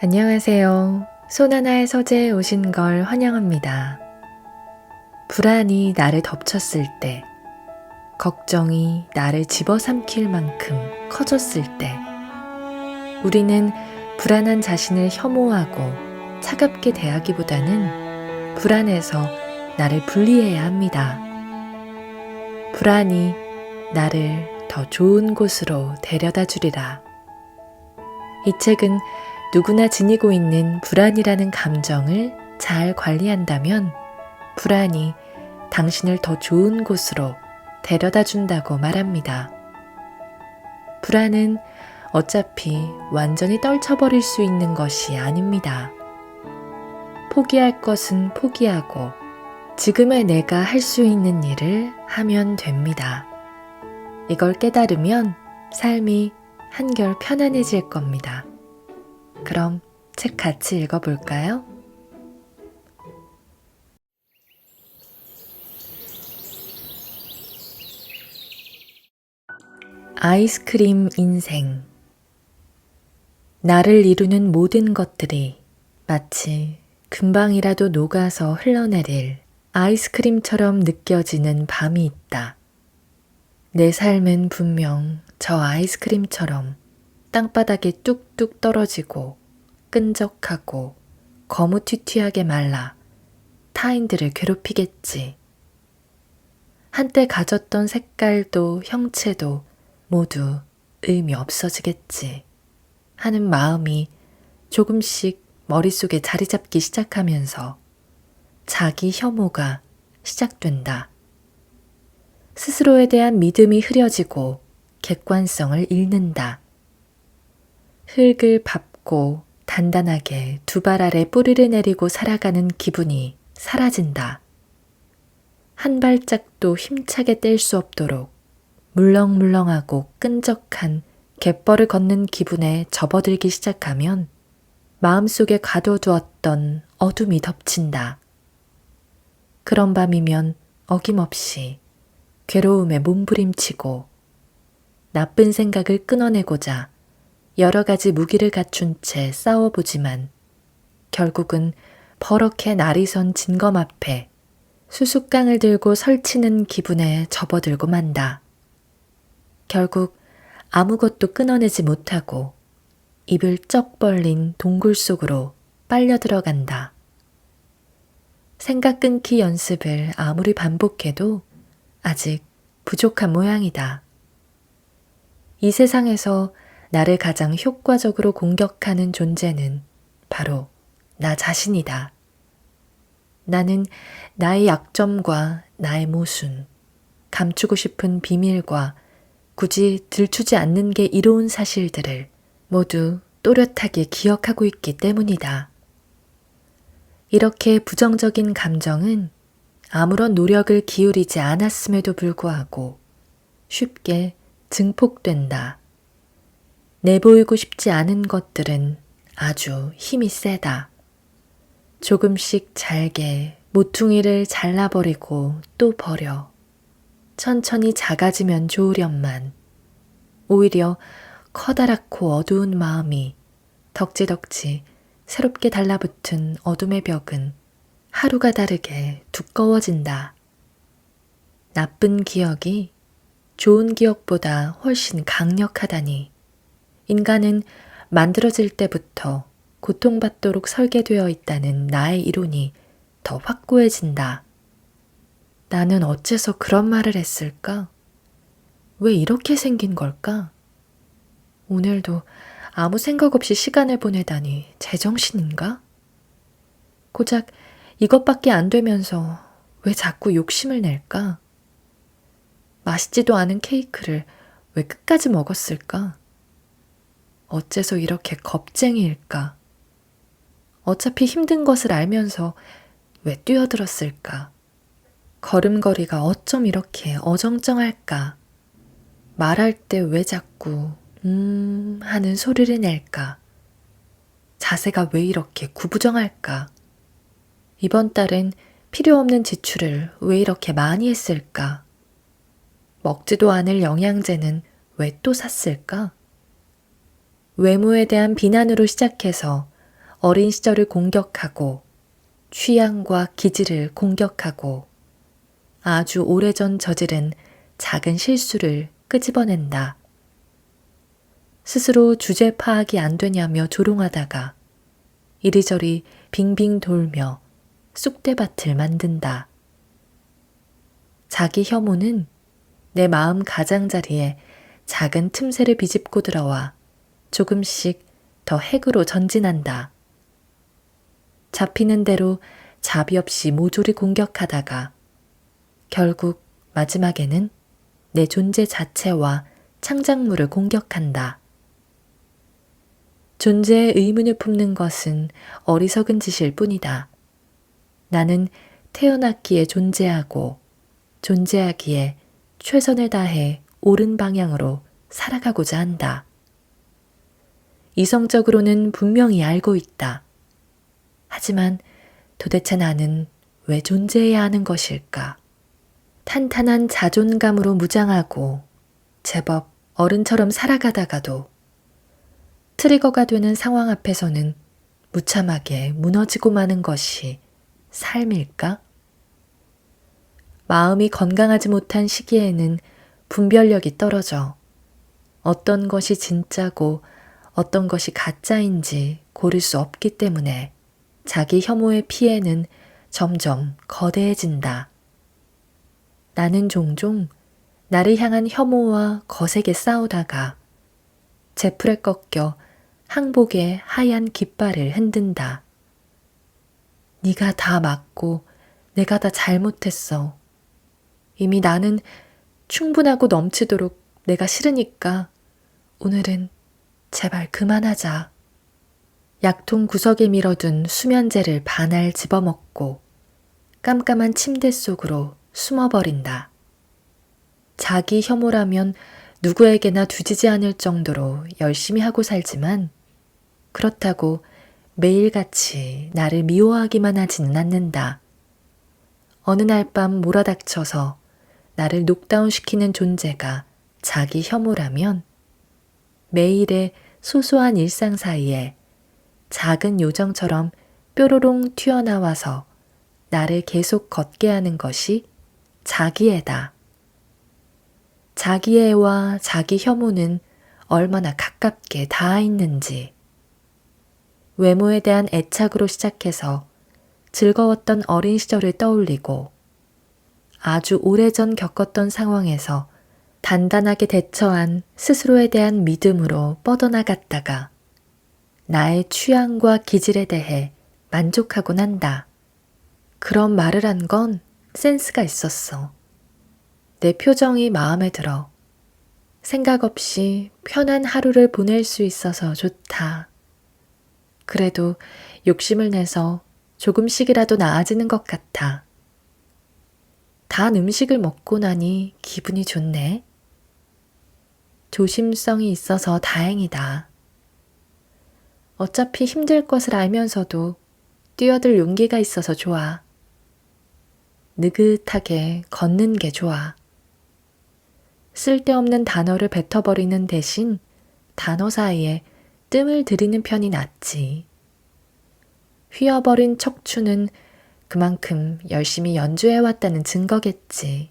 안녕하세요. 손하나의 서재에 오신 걸 환영합니다. 불안이 나를 덮쳤을 때, 걱정이 나를 집어삼킬 만큼 커졌을 때, 우리는 불안한 자신을 혐오하고 차갑게 대하기보다는 불안해서 나를 분리해야 합니다. 불안이 나를 더 좋은 곳으로 데려다 주리라. 이 책은 누구나 지니고 있는 불안이라는 감정을 잘 관리한다면 불안이 당신을 더 좋은 곳으로 데려다 준다고 말합니다. 불안은 어차피 완전히 떨쳐버릴 수 있는 것이 아닙니다. 포기할 것은 포기하고 지금의 내가 할 수 있는 일을 하면 됩니다. 이걸 깨달으면 삶이 한결 편안해질 겁니다. 그럼 책 같이 읽어볼까요? 아이스크림 인생. 나를 이루는 모든 것들이 마치 금방이라도 녹아서 흘러내릴 아이스크림처럼 느껴지는 밤이 있다. 내 삶은 분명 저 아이스크림처럼 땅바닥에 뚝뚝 떨어지고 끈적하고 거무튀튀하게 말라 타인들을 괴롭히겠지. 한때 가졌던 색깔도 형체도 모두 의미 없어지겠지 하는 마음이 조금씩 머릿속에 자리 잡기 시작하면서 자기 혐오가 시작된다. 스스로에 대한 믿음이 흐려지고 객관성을 잃는다. 흙을 밟고 단단하게 두 발 아래 뿌리를 내리고 살아가는 기분이 사라진다. 한 발짝도 힘차게 뗄 수 없도록 물렁물렁하고 끈적한 갯벌을 걷는 기분에 접어들기 시작하면 마음속에 가둬두었던 어둠이 덮친다. 그런 밤이면 어김없이 괴로움에 몸부림치고 나쁜 생각을 끊어내고자 여러 가지 무기를 갖춘 채 싸워보지만 결국은 버럭해 날이 선 진검 앞에 수수깡을 들고 설치는 기분에 접어들고 만다. 결국 아무것도 끊어내지 못하고 입을 쩍 벌린 동굴 속으로 빨려 들어간다. 생각 끊기 연습을 아무리 반복해도 아직 부족한 모양이다. 이 세상에서 나를 가장 효과적으로 공격하는 존재는 바로 나 자신이다. 나는 나의 약점과 나의 모순, 감추고 싶은 비밀과 굳이 들추지 않는 게 이로운 사실들을 모두 또렷하게 기억하고 있기 때문이다. 이렇게 부정적인 감정은 아무런 노력을 기울이지 않았음에도 불구하고 쉽게 증폭된다. 내보이고 싶지 않은 것들은 아주 힘이 세다. 조금씩 잘게 모퉁이를 잘라버리고 또 버려. 천천히 작아지면 좋으련만 오히려 커다랗고 어두운 마음이 덕지덕지 새롭게 달라붙은 어둠의 벽은 하루가 다르게 두꺼워진다. 나쁜 기억이 좋은 기억보다 훨씬 강력하다니. 인간은 만들어질 때부터 고통받도록 설계되어 있다는 나의 이론이 더 확고해진다. 나는 어째서 그런 말을 했을까? 왜 이렇게 생긴 걸까? 오늘도 아무 생각 없이 시간을 보내다니 제정신인가? 고작 이것밖에 안 되면서 왜 자꾸 욕심을 낼까? 맛있지도 않은 케이크를 왜 끝까지 먹었을까? 어째서 이렇게 겁쟁이일까? 어차피 힘든 것을 알면서 왜 뛰어들었을까? 걸음걸이가 어쩜 이렇게 어정쩡할까? 말할 때 왜 자꾸 하는 소리를 낼까? 자세가 왜 이렇게 구부정할까? 이번 달엔 필요 없는 지출을 왜 이렇게 많이 했을까? 먹지도 않을 영양제는 왜 또 샀을까? 외모에 대한 비난으로 시작해서 어린 시절을 공격하고 취향과 기질을 공격하고 아주 오래전 저지른 작은 실수를 끄집어낸다. 스스로 주제 파악이 안 되냐며 조롱하다가 이리저리 빙빙 돌며 쑥대밭을 만든다. 자기 혐오는 내 마음 가장자리에 작은 틈새를 비집고 들어와 조금씩 더 핵으로 전진한다. 잡히는 대로 자비 없이 모조리 공격하다가 결국 마지막에는 내 존재 자체와 창작물을 공격한다. 존재의 의문을 품는 것은 어리석은 짓일 뿐이다. 나는 태어났기에 존재하고 존재하기에 최선을 다해 옳은 방향으로 살아가고자 한다. 이성적으로는 분명히 알고 있다. 하지만 도대체 나는 왜 존재해야 하는 것일까? 탄탄한 자존감으로 무장하고 제법 어른처럼 살아가다가도 트리거가 되는 상황 앞에서는 무참하게 무너지고 마는 것이 삶일까? 마음이 건강하지 못한 시기에는 분별력이 떨어져 어떤 것이 진짜고 어떤 것이 가짜인지 고를 수 없기 때문에 자기 혐오의 피해는 점점 거대해진다. 나는 종종 나를 향한 혐오와 거세게 싸우다가 제풀에 꺾여 항복의 하얀 깃발을 흔든다. 네가 다 맞고 내가 다 잘못했어. 이미 나는 충분하고 넘치도록 내가 싫으니까 오늘은 제발 그만하자. 약통 구석에 밀어둔 수면제를 반알 집어먹고 깜깜한 침대 속으로 숨어버린다. 자기 혐오라면 누구에게나 뒤지지 않을 정도로 열심히 하고 살지만 그렇다고 매일같이 나를 미워하기만 하지는 않는다. 어느 날 밤 몰아닥쳐서 나를 녹다운시키는 존재가 자기 혐오라면 매일의 소소한 일상 사이에 작은 요정처럼 뾰로롱 튀어나와서 나를 계속 걷게 하는 것이 자기애다. 자기애와 자기 혐오는 얼마나 가깝게 닿아 있는지. 외모에 대한 애착으로 시작해서 즐거웠던 어린 시절을 떠올리고 아주 오래전 겪었던 상황에서 단단하게 대처한 스스로에 대한 믿음으로 뻗어나갔다가 나의 취향과 기질에 대해 만족하곤 한다. 그런 말을 한 건 센스가 있었어. 내 표정이 마음에 들어. 생각 없이 편한 하루를 보낼 수 있어서 좋다. 그래도 욕심을 내서 조금씩이라도 나아지는 것 같아. 단 음식을 먹고 나니 기분이 좋네. 조심성이 있어서 다행이다. 어차피 힘들 것을 알면서도 뛰어들 용기가 있어서 좋아. 느긋하게 걷는 게 좋아. 쓸데없는 단어를 뱉어버리는 대신 단어 사이에 뜸을 들이는 편이 낫지. 휘어버린 척추는 그만큼 열심히 연주해왔다는 증거겠지.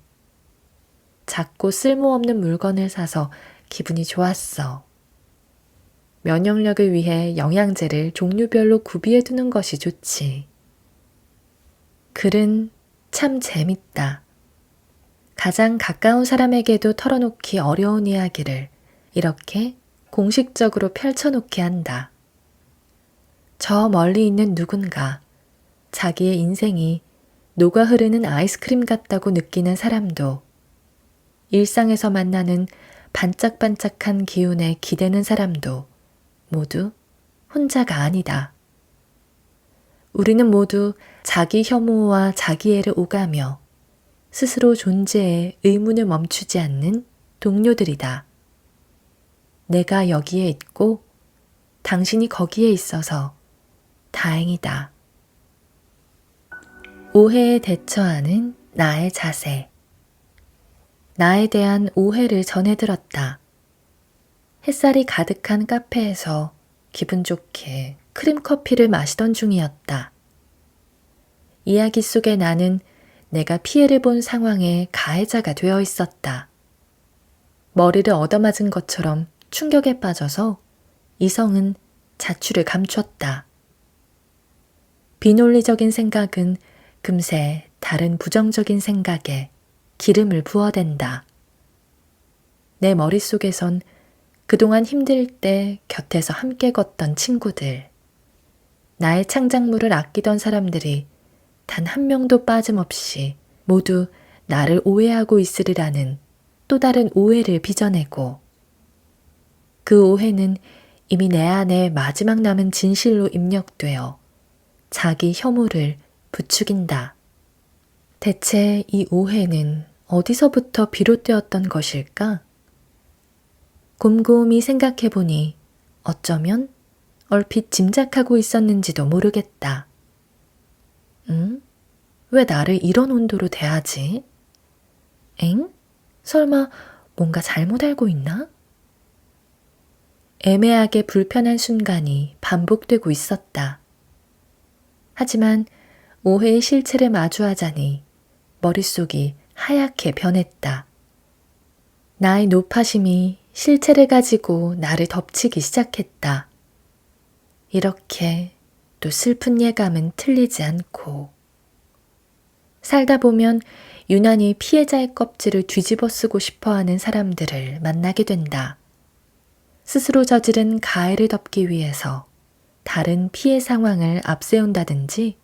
작고 쓸모없는 물건을 사서 기분이 좋았어. 면역력을 위해 영양제를 종류별로 구비해두는 것이 좋지. 글은 참 재밌다. 가장 가까운 사람에게도 털어놓기 어려운 이야기를 이렇게 공식적으로 펼쳐놓게 한다. 저 멀리 있는 누군가, 자기의 인생이 녹아 흐르는 아이스크림 같다고 느끼는 사람도, 일상에서 만나는 반짝반짝한 기운에 기대는 사람도 모두 혼자가 아니다. 우리는 모두 자기 혐오와 자기애를 오가며 스스로 존재에 의문을 멈추지 않는 동료들이다. 내가 여기에 있고 당신이 거기에 있어서 다행이다. 오해에 대처하는 나의 자세. 나에 대한 오해를 전해들었다. 햇살이 가득한 카페에서 기분 좋게 크림 커피를 마시던 중이었다. 이야기 속에 나는 내가 피해를 본 상황의 가해자가 되어 있었다. 머리를 얻어맞은 것처럼 충격에 빠져서 이성은 자취를 감췄다. 비논리적인 생각은 금세 다른 부정적인 생각에 기름을 부어댄다. 내 머릿속에선 그동안 힘들 때 곁에서 함께 걷던 친구들, 나의 창작물을 아끼던 사람들이 단 한 명도 빠짐없이 모두 나를 오해하고 있으리라는 또 다른 오해를 빚어내고, 그 오해는 이미 내 안에 마지막 남은 진실로 입력되어 자기 혐오를 부추긴다. 대체 이 오해는 어디서부터 비롯되었던 것일까? 곰곰이 생각해보니 어쩌면 얼핏 짐작하고 있었는지도 모르겠다. 왜 나를 이런 온도로 대하지? 엥? 설마 뭔가 잘못 알고 있나? 애매하게 불편한 순간이 반복되고 있었다. 하지만 오해의 실체를 마주하자니 머릿속이 하얗게 변했다. 나의 노파심이 실체를 가지고 나를 덮치기 시작했다. 이렇게 또 슬픈 예감은 틀리지 않고, 살다 보면 유난히 피해자의 껍질을 뒤집어 쓰고 싶어하는 사람들을 만나게 된다. 스스로 저지른 가해를 덮기 위해서 다른 피해 상황을 앞세운다든지,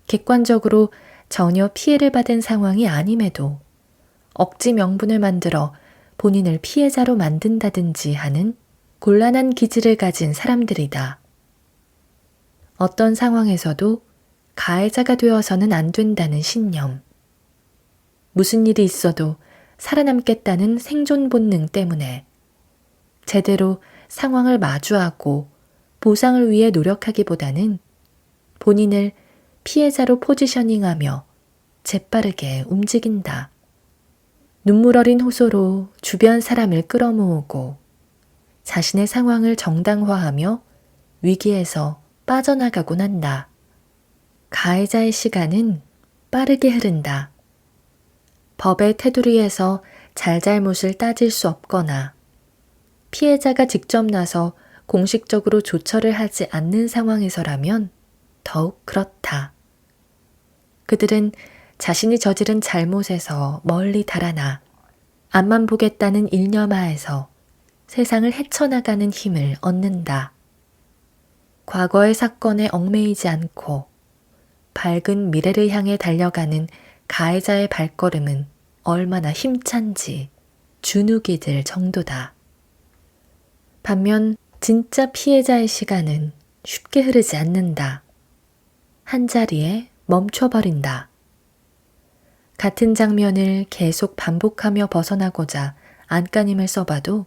객관적으로 전혀 피해를 받은 상황이 아님에도 억지 명분을 만들어 본인을 피해자로 만든다든지 하는 곤란한 기질을 가진 사람들이다. 어떤 상황에서도 가해자가 되어서는 안 된다는 신념, 무슨 일이 있어도 살아남겠다는 생존 본능 때문에 제대로 상황을 마주하고 보상을 위해 노력하기보다는 본인을 피해자로 포지셔닝하며 재빠르게 움직인다. 눈물 어린 호소로 주변 사람을 끌어모으고 자신의 상황을 정당화하며 위기에서 빠져나가곤 한다. 가해자의 시간은 빠르게 흐른다. 법의 테두리에서 잘잘못을 따질 수 없거나 피해자가 직접 나서 공식적으로 조처를 하지 않는 상황에서라면 더욱 그렇다. 그들은 자신이 저지른 잘못에서 멀리 달아나 앞만 보겠다는 일념하에서 세상을 헤쳐나가는 힘을 얻는다. 과거의 사건에 얽매이지 않고 밝은 미래를 향해 달려가는 가해자의 발걸음은 얼마나 힘찬지 주눅이 들 정도다. 반면 진짜 피해자의 시간은 쉽게 흐르지 않는다. 한자리에 멈춰버린다. 같은 장면을 계속 반복하며 벗어나고자 안간힘을 써봐도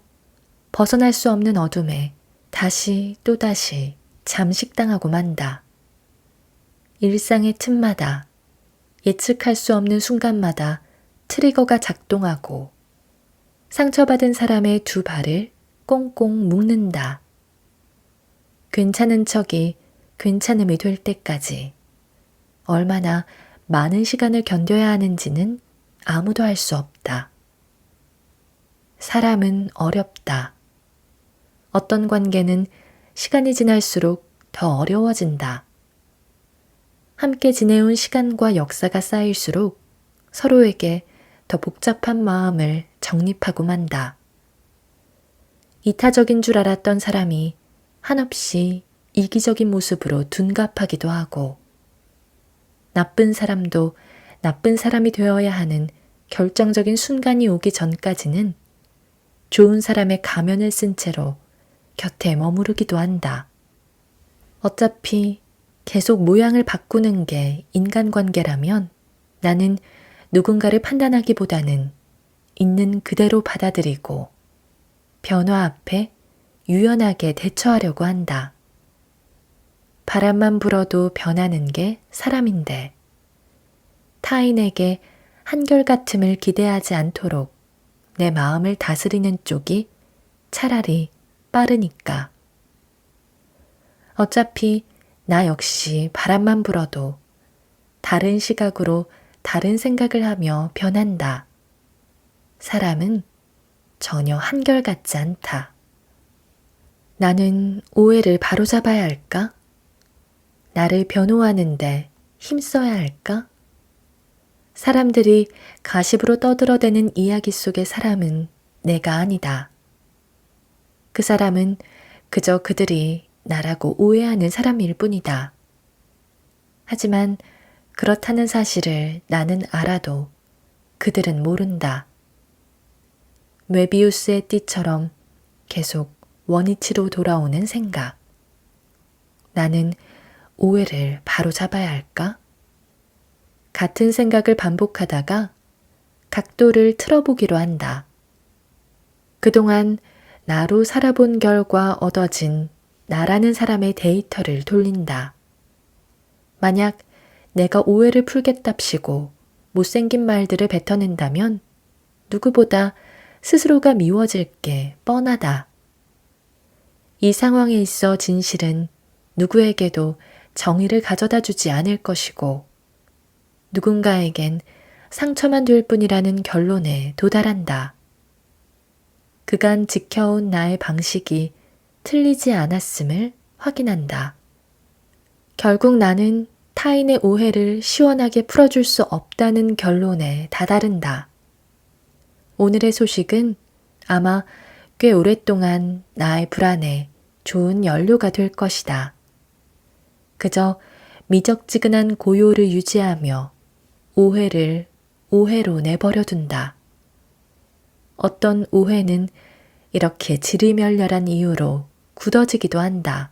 벗어날 수 없는 어둠에 다시 또다시 잠식당하고 만다. 일상의 틈마다 예측할 수 없는 순간마다 트리거가 작동하고 상처받은 사람의 두 발을 꽁꽁 묶는다. 괜찮은 척이 괜찮음이 될 때까지 얼마나 많은 시간을 견뎌야 하는지는 아무도 알 수 없다. 사람은 어렵다. 어떤 관계는 시간이 지날수록 더 어려워진다. 함께 지내온 시간과 역사가 쌓일수록 서로에게 더 복잡한 마음을 정립하고 만다. 이타적인 줄 알았던 사람이 한없이 이기적인 모습으로 둔갑하기도 하고, 나쁜 사람도 나쁜 사람이 되어야 하는 결정적인 순간이 오기 전까지는 좋은 사람의 가면을 쓴 채로 곁에 머무르기도 한다. 어차피 계속 모양을 바꾸는 게 인간관계라면 나는 누군가를 판단하기보다는 있는 그대로 받아들이고 변화 앞에 유연하게 대처하려고 한다. 바람만 불어도 변하는 게 사람인데 타인에게 한결같음을 기대하지 않도록 내 마음을 다스리는 쪽이 차라리 빠르니까. 어차피 나 역시 바람만 불어도 다른 시각으로 다른 생각을 하며 변한다. 사람은 전혀 한결같지 않다. 나는 오해를 바로잡아야 할까? 나를 변호하는데 힘써야 할까? 사람들이 가십으로 떠들어대는 이야기 속의 사람은 내가 아니다. 그 사람은 그저 그들이 나라고 오해하는 사람일 뿐이다. 하지만 그렇다는 사실을 나는 알아도 그들은 모른다. 메비우스의 띠처럼 계속 원위치로 돌아오는 생각. 나는 오해를 바로잡아야 할까? 같은 생각을 반복하다가 각도를 틀어보기로 한다. 그동안 나로 살아본 결과 얻어진 나라는 사람의 데이터를 돌린다. 만약 내가 오해를 풀겠답시고 못생긴 말들을 뱉어낸다면 누구보다 스스로가 미워질 게 뻔하다. 이 상황에 있어 진실은 누구에게도 정의를 가져다 주지 않을 것이고 누군가에겐 상처만 될 뿐이라는 결론에 도달한다. 그간 지켜온 나의 방식이 틀리지 않았음을 확인한다. 결국 나는 타인의 오해를 시원하게 풀어줄 수 없다는 결론에 다다른다. 오늘의 소식은 아마 꽤 오랫동안 나의 불안에 좋은 연료가 될 것이다. 그저 미적지근한 고요를 유지하며 오해를 오해로 내버려둔다. 어떤 오해는 이렇게 지리멸렬한 이유로 굳어지기도 한다.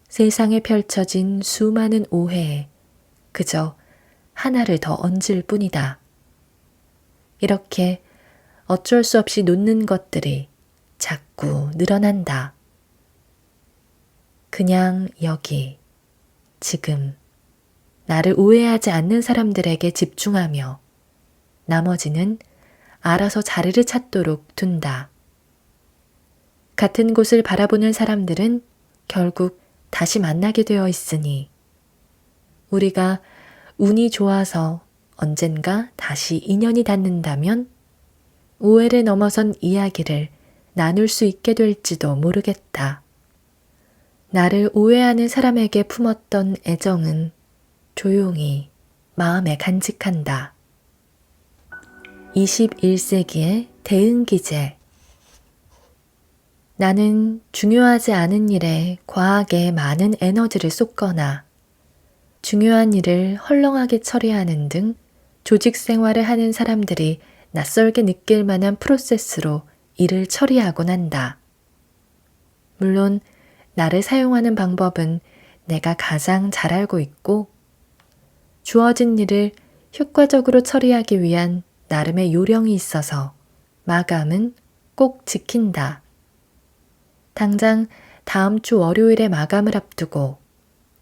세상에 펼쳐진 수많은 오해에 그저 하나를 더 얹을 뿐이다. 이렇게 어쩔 수 없이 놓는 것들이 자꾸 늘어난다. 그냥 여기, 지금, 나를 오해하지 않는 사람들에게 집중하며 나머지는 알아서 자리를 찾도록 둔다. 같은 곳을 바라보는 사람들은 결국 다시 만나게 되어 있으니 우리가 운이 좋아서 언젠가 다시 인연이 닿는다면 오해를 넘어선 이야기를 나눌 수 있게 될지도 모르겠다. 나를 오해하는 사람에게 품었던 애정은 조용히 마음에 간직한다. 21세기의 대응기제. 나는 중요하지 않은 일에 과하게 많은 에너지를 쏟거나 중요한 일을 헐렁하게 처리하는 등 조직 생활을 하는 사람들이 낯설게 느낄 만한 프로세스로 일을 처리하곤 한다. 물론 나를 사용하는 방법은 내가 가장 잘 알고 있고 주어진 일을 효과적으로 처리하기 위한 나름의 요령이 있어서 마감은 꼭 지킨다. 당장 다음 주 월요일에 마감을 앞두고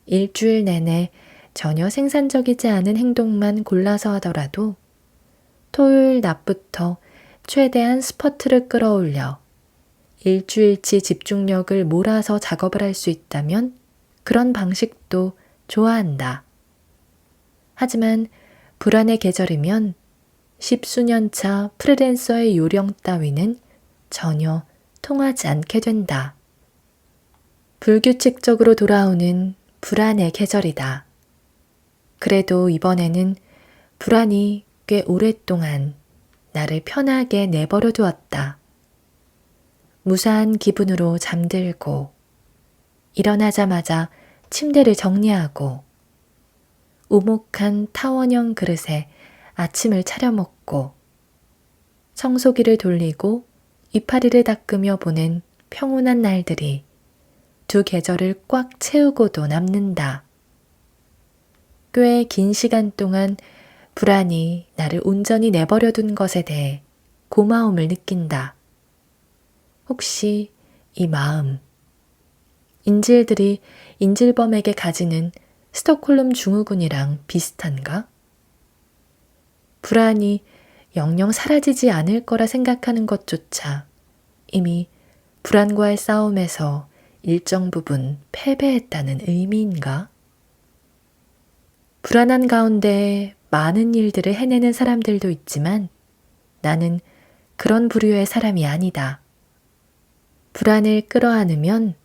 일주일 내내 전혀 생산적이지 않은 행동만 골라서 하더라도 토요일 낮부터 최대한 스퍼트를 끌어올려 일주일치 집중력을 몰아서 작업을 할 수 있다면 그런 방식도 좋아한다. 하지만 불안의 계절이면 십수년차 프리랜서의 요령 따위는 전혀 통하지 않게 된다. 불규칙적으로 돌아오는 불안의 계절이다. 그래도 이번에는 불안이 꽤 오랫동안 나를 편하게 내버려 두었다. 무사한 기분으로 잠들고 일어나자마자 침대를 정리하고 오목한 타원형 그릇에 아침을 차려 먹고 청소기를 돌리고 이파리를 닦으며 보낸 평온한 날들이 두 계절을 꽉 채우고도 남는다. 꽤 긴 시간 동안 불안이 나를 온전히 내버려둔 것에 대해 고마움을 느낀다. 혹시 이 마음, 인질들이 인질범에게 가지는 스톡홀름 증후군이랑 비슷한가? 불안이 영영 사라지지 않을 거라 생각하는 것조차 이미 불안과의 싸움에서 일정 부분 패배했다는 의미인가? 불안한 가운데 많은 일들을 해내는 사람들도 있지만 나는 그런 부류의 사람이 아니다. 불안을 끌어안으면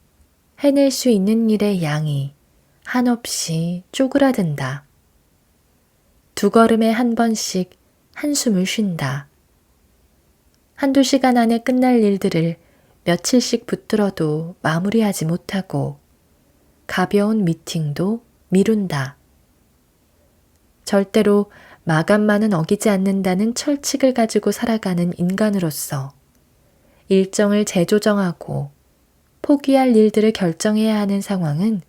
해낼 수 있는 일의 양이 한없이 쪼그라든다. 두 걸음에 한 번씩 한숨을 쉰다. 한두 시간 안에 끝날 일들을 며칠씩 붙들어도 마무리하지 못하고 가벼운 미팅도 미룬다. 절대로 마감만은 어기지 않는다는 철칙을 가지고 살아가는 인간으로서 일정을 재조정하고 포기할 일들을 결정해야 하는 상황은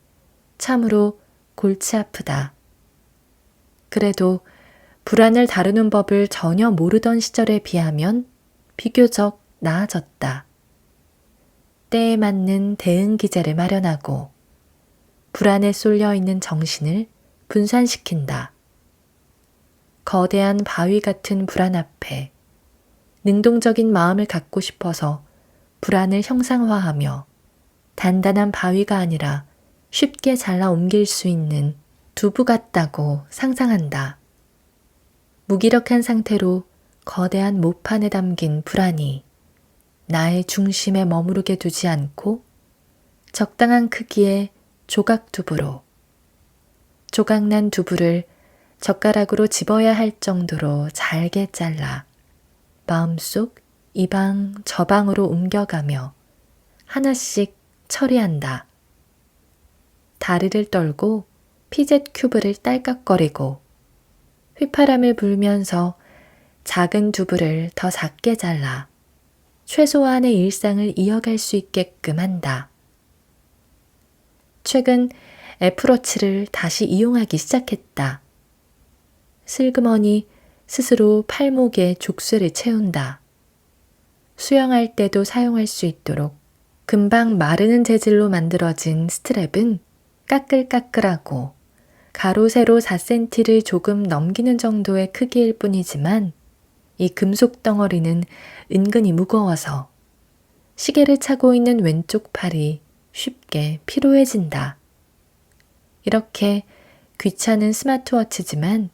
참으로 골치 아프다. 그래도 불안을 다루는 법을 전혀 모르던 시절에 비하면 비교적 나아졌다. 때에 맞는 대응 기제를 마련하고 불안에 쏠려 있는 정신을 분산시킨다. 거대한 바위 같은 불안 앞에 능동적인 마음을 갖고 싶어서 불안을 형상화하며 단단한 바위가 아니라 쉽게 잘라 옮길 수 있는 두부 같다고 상상한다. 무기력한 상태로 거대한 모판에 담긴 불안이 나의 중심에 머무르게 두지 않고 적당한 크기의 조각 두부로, 조각난 두부를 젓가락으로 집어야 할 정도로 잘게 잘라 마음속 이방 저방으로 옮겨가며 하나씩 처리한다. 다리를 떨고 피젯 큐브를 딸깍거리고 휘파람을 불면서 작은 두부를 더 작게 잘라 최소한의 일상을 이어갈 수 있게끔 한다. 최근 애플워치를 다시 이용하기 시작했다. 슬그머니 스스로 팔목에 족쇄를 채운다. 수영할 때도 사용할 수 있도록 금방 마르는 재질로 만들어진 스트랩은 까끌까끌하고 가로 세로 4cm를 조금 넘기는 정도의 크기일 뿐이지만 이 금속 덩어리는 은근히 무거워서 시계를 차고 있는 왼쪽 팔이 쉽게 피로해진다. 이렇게 귀찮은 스마트워치지만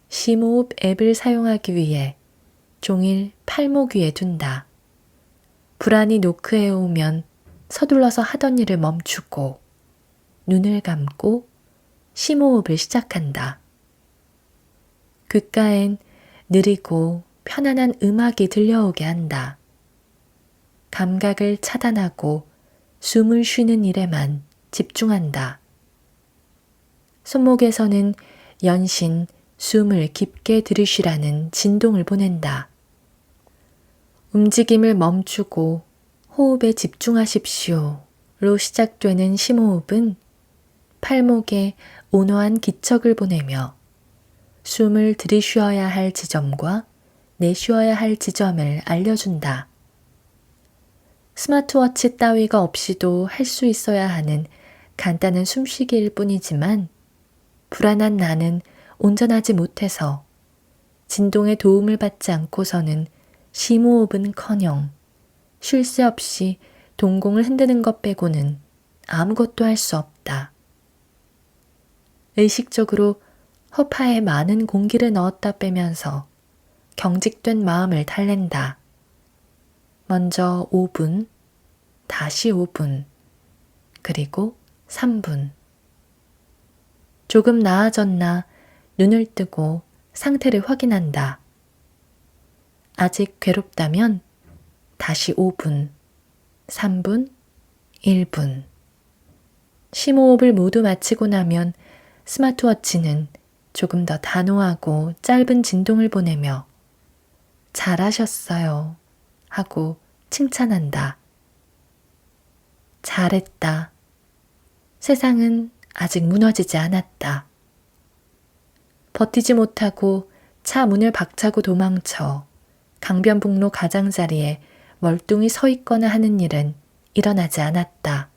심호흡 앱을 사용하기 위해 종일 팔목 위에 둔다. 불안이 노크해 오면 서둘러서 하던 일을 멈추고 눈을 감고 심호흡을 시작한다. 귓가엔 느리고 편안한 음악이 들려오게 한다. 감각을 차단하고 숨을 쉬는 일에만 집중한다. 손목에서는 연신 숨을 깊게 들이쉬라는 진동을 보낸다. 움직임을 멈추고 호흡에 집중하십시오로 시작되는 심호흡은 팔목에 온화한 기척을 보내며 숨을 들이쉬어야 할 지점과 내쉬어야 할 지점을 알려준다. 스마트워치 따위가 없이도 할 수 있어야 하는 간단한 숨쉬기일 뿐이지만 불안한 나는 온전하지 못해서 진동의 도움을 받지 않고서는 심호흡은커녕 쉴 새 없이 동공을 흔드는 것 빼고는 아무것도 할 수 없다. 의식적으로 허파에 많은 공기를 넣었다 빼면서 경직된 마음을 달랜다. 먼저 5분, 다시 5분, 그리고 3분. 조금 나아졌나 눈을 뜨고 상태를 확인한다. 아직 괴롭다면 다시 5분, 3분, 1분. 심호흡을 모두 마치고 나면 스마트워치는 조금 더 단호하고 짧은 진동을 보내며 잘하셨어요 하고 칭찬한다. 잘했다. 세상은 아직 무너지지 않았다. 버티지 못하고 차 문을 박차고 도망쳐 강변북로 가장자리에 멀뚱히 서 있거나 하는 일은 일어나지 않았다.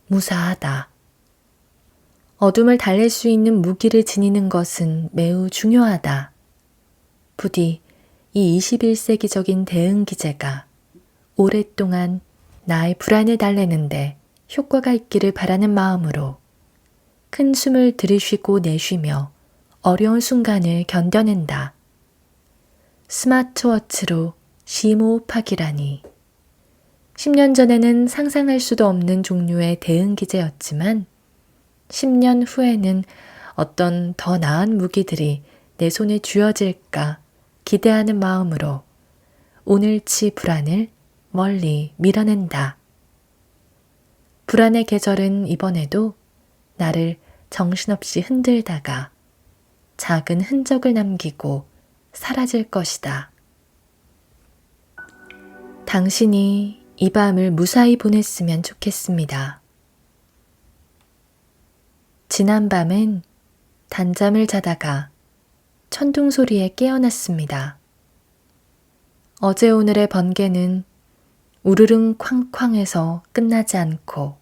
무사하다. 어둠을 달랠 수 있는 무기를 지니는 것은 매우 중요하다. 부디 이 21세기적인 대응 기제가 오랫동안 나의 불안을 달래는데 효과가 있기를 바라는 마음으로 큰 숨을 들이쉬고 내쉬며 어려운 순간을 견뎌낸다. 스마트워치로 심호흡하기라니. 10년 전에는 상상할 수도 없는 종류의 대응 기제였지만 10년 후에는 어떤 더 나은 무기들이 내 손에 쥐어질까 기대하는 마음으로 오늘치 불안을 멀리 밀어낸다. 불안의 계절은 이번에도 나를 정신없이 흔들다가 작은 흔적을 남기고 사라질 것이다. 당신이 이 밤을 무사히 보냈으면 좋겠습니다. 지난밤엔 단잠을 자다가 천둥 소리에 깨어났습니다. 어제 오늘의 번개는 우르릉 쾅쾅에서 끝나지 않고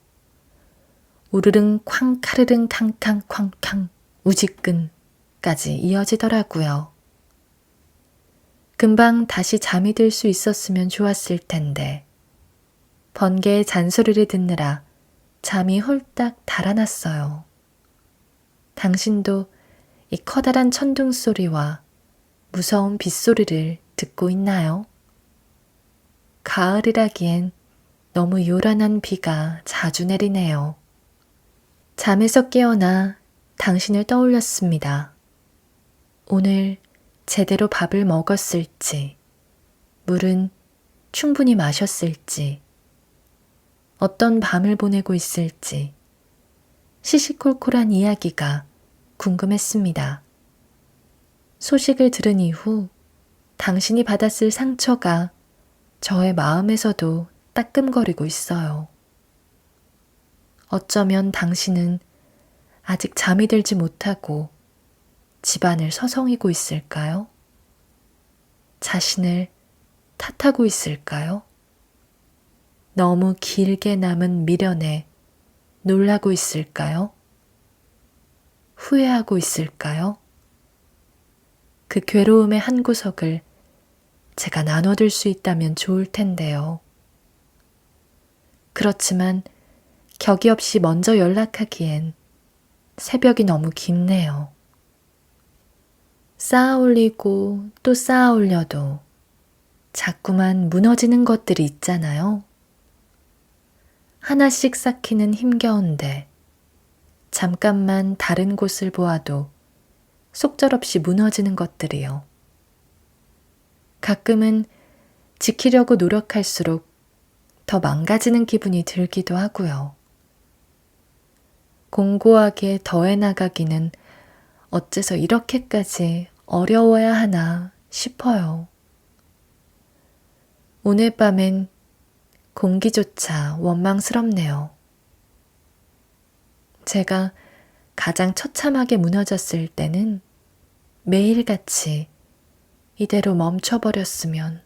우르릉 쾅 카르릉 캉캉 쾅쾅 우지끈까지 이어지더라고요. 금방 다시 잠이 들 수 있었으면 좋았을 텐데 번개의 잔소리를 듣느라 잠이 홀딱 달아났어요. 당신도 이 커다란 천둥 소리와 무서운 빗소리를 듣고 있나요? 가을이라기엔 너무 요란한 비가 자주 내리네요. 잠에서 깨어나 당신을 떠올렸습니다. 오늘 제대로 밥을 먹었을지, 물은 충분히 마셨을지, 어떤 밤을 보내고 있을지, 시시콜콜한 이야기가 궁금했습니다. 소식을 들은 이후 당신이 받았을 상처가 저의 마음에서도 따끔거리고 있어요. 어쩌면 당신은 아직 잠이 들지 못하고 집안을 서성이고 있을까요? 자신을 탓하고 있을까요? 너무 길게 남은 미련에 놀라고 있을까요? 후회하고 있을까요? 그 괴로움의 한 구석을 제가 나눠줄 수 있다면 좋을 텐데요. 그렇지만 격이 없이 먼저 연락하기엔 새벽이 너무 깊네요. 쌓아 올리고 또 쌓아 올려도 자꾸만 무너지는 것들이 있잖아요. 하나씩 쌓기는 힘겨운데 잠깐만 다른 곳을 보아도 속절없이 무너지는 것들이요. 가끔은 지키려고 노력할수록 더 망가지는 기분이 들기도 하고요. 공고하게 더해 나가기는 어째서 이렇게까지 어려워야 하나 싶어요. 오늘 밤엔 공기조차 원망스럽네요. 제가 가장 처참하게 무너졌을 때는 매일같이 이대로 멈춰버렸으면,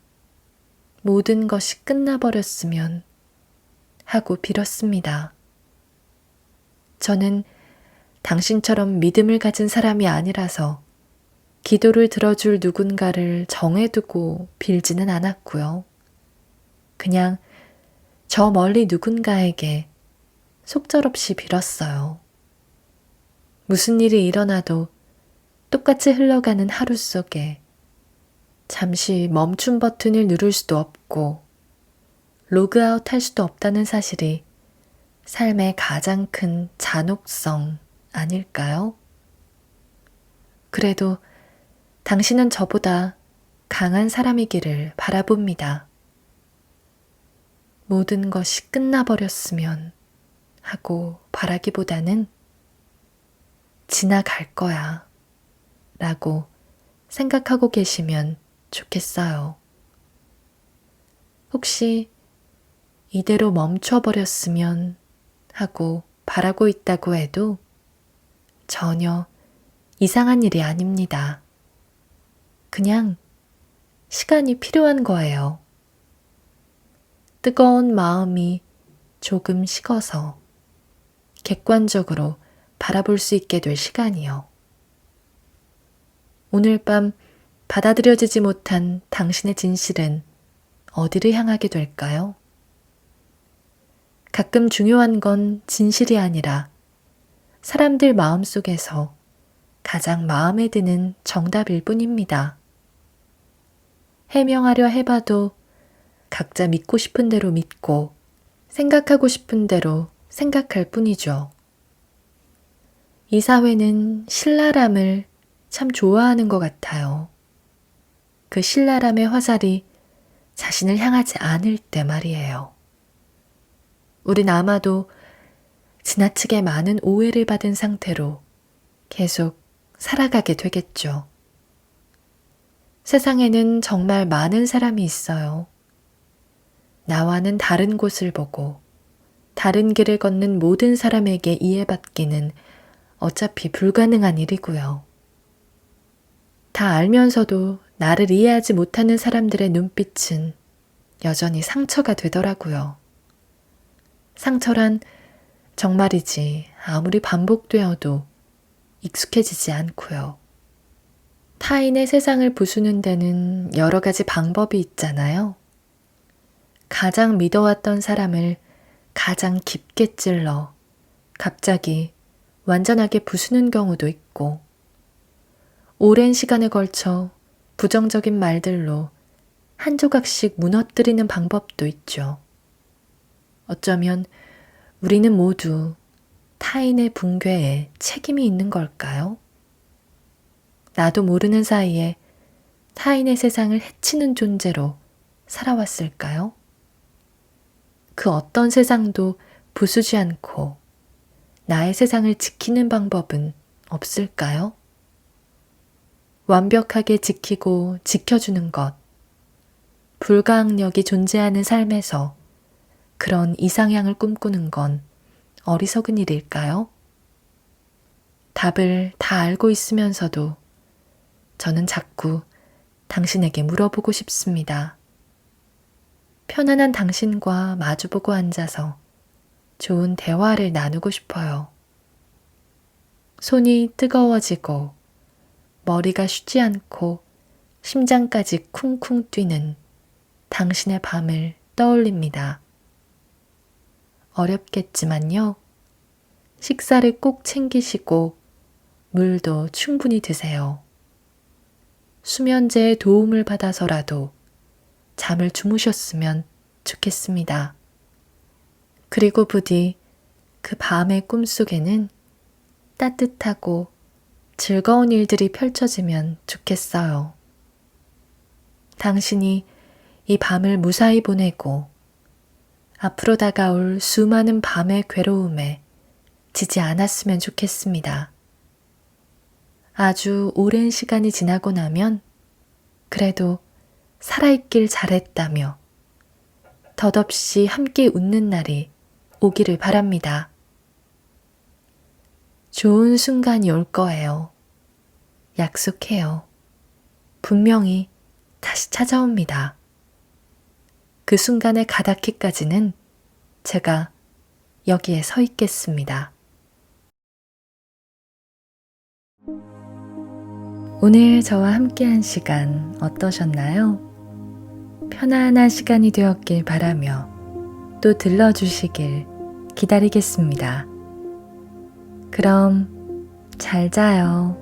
모든 것이 끝나버렸으면 하고 빌었습니다. 저는 당신처럼 믿음을 가진 사람이 아니라서 기도를 들어줄 누군가를 정해두고 빌지는 않았고요. 그냥 저 멀리 누군가에게 속절없이 빌었어요. 무슨 일이 일어나도 똑같이 흘러가는 하루 속에 잠시 멈춤 버튼을 누를 수도 없고 로그아웃 할 수도 없다는 사실이 삶의 가장 큰 잔혹성 아닐까요? 그래도 당신은 저보다 강한 사람이기를 바라봅니다. 모든 것이 끝나버렸으면 하고 바라기보다는 지나갈 거야 라고 생각하고 계시면 좋겠어요. 혹시 이대로 멈춰버렸으면 하고 바라고 있다고 해도 전혀 이상한 일이 아닙니다. 그냥 시간이 필요한 거예요. 뜨거운 마음이 조금 식어서 객관적으로 바라볼 수 있게 될 시간이요. 오늘 밤 받아들여지지 못한 당신의 진실은 어디를 향하게 될까요? 가끔 중요한 건 진실이 아니라 사람들 마음속에서 가장 마음에 드는 정답일 뿐입니다. 해명하려 해봐도 각자 믿고 싶은 대로 믿고 생각하고 싶은 대로 생각할 뿐이죠. 이 사회는 신랄함을 참 좋아하는 것 같아요. 그 신랄함의 화살이 자신을 향하지 않을 때 말이에요. 우린 아마도 지나치게 많은 오해를 받은 상태로 계속 살아가게 되겠죠. 세상에는 정말 많은 사람이 있어요. 나와는 다른 곳을 보고 다른 길을 걷는 모든 사람에게 이해받기는 어차피 불가능한 일이고요. 다 알면서도 나를 이해하지 못하는 사람들의 눈빛은 여전히 상처가 되더라고요. 상처란 정말이지 아무리 반복되어도 익숙해지지 않고요. 타인의 세상을 부수는 데는 여러 가지 방법이 있잖아요. 가장 믿어왔던 사람을 가장 깊게 찔러 갑자기 완전하게 부수는 경우도 있고, 오랜 시간에 걸쳐 부정적인 말들로 한 조각씩 무너뜨리는 방법도 있죠. 어쩌면 우리는 모두 타인의 붕괴에 책임이 있는 걸까요? 나도 모르는 사이에 타인의 세상을 해치는 존재로 살아왔을까요? 그 어떤 세상도 부수지 않고 나의 세상을 지키는 방법은 없을까요? 완벽하게 지키고 지켜주는 것, 불가항력이 존재하는 삶에서 그런 이상향을 꿈꾸는 건 어리석은 일일까요? 답을 다 알고 있으면서도 저는 자꾸 당신에게 물어보고 싶습니다. 편안한 당신과 마주보고 앉아서 좋은 대화를 나누고 싶어요. 손이 뜨거워지고 머리가 쉬지 않고 심장까지 쿵쿵 뛰는 당신의 밤을 떠올립니다. 어렵겠지만요. 식사를 꼭 챙기시고 물도 충분히 드세요. 수면제의 도움을 받아서라도 잠을 주무셨으면 좋겠습니다. 그리고 부디 그 밤의 꿈속에는 따뜻하고 즐거운 일들이 펼쳐지면 좋겠어요. 당신이 이 밤을 무사히 보내고 앞으로 다가올 수많은 밤의 괴로움에 지지 않았으면 좋겠습니다. 아주 오랜 시간이 지나고 나면 그래도 살아있길 잘했다며 덧없이 함께 웃는 날이 오기를 바랍니다. 좋은 순간이 올 거예요. 약속해요. 분명히 다시 찾아옵니다. 그 순간에 가닿기까지는 제가 여기에 서 있겠습니다. 오늘 저와 함께한 시간 어떠셨나요? 편안한 시간이 되었길 바라며 또 들러주시길 기다리겠습니다. 그럼 잘 자요.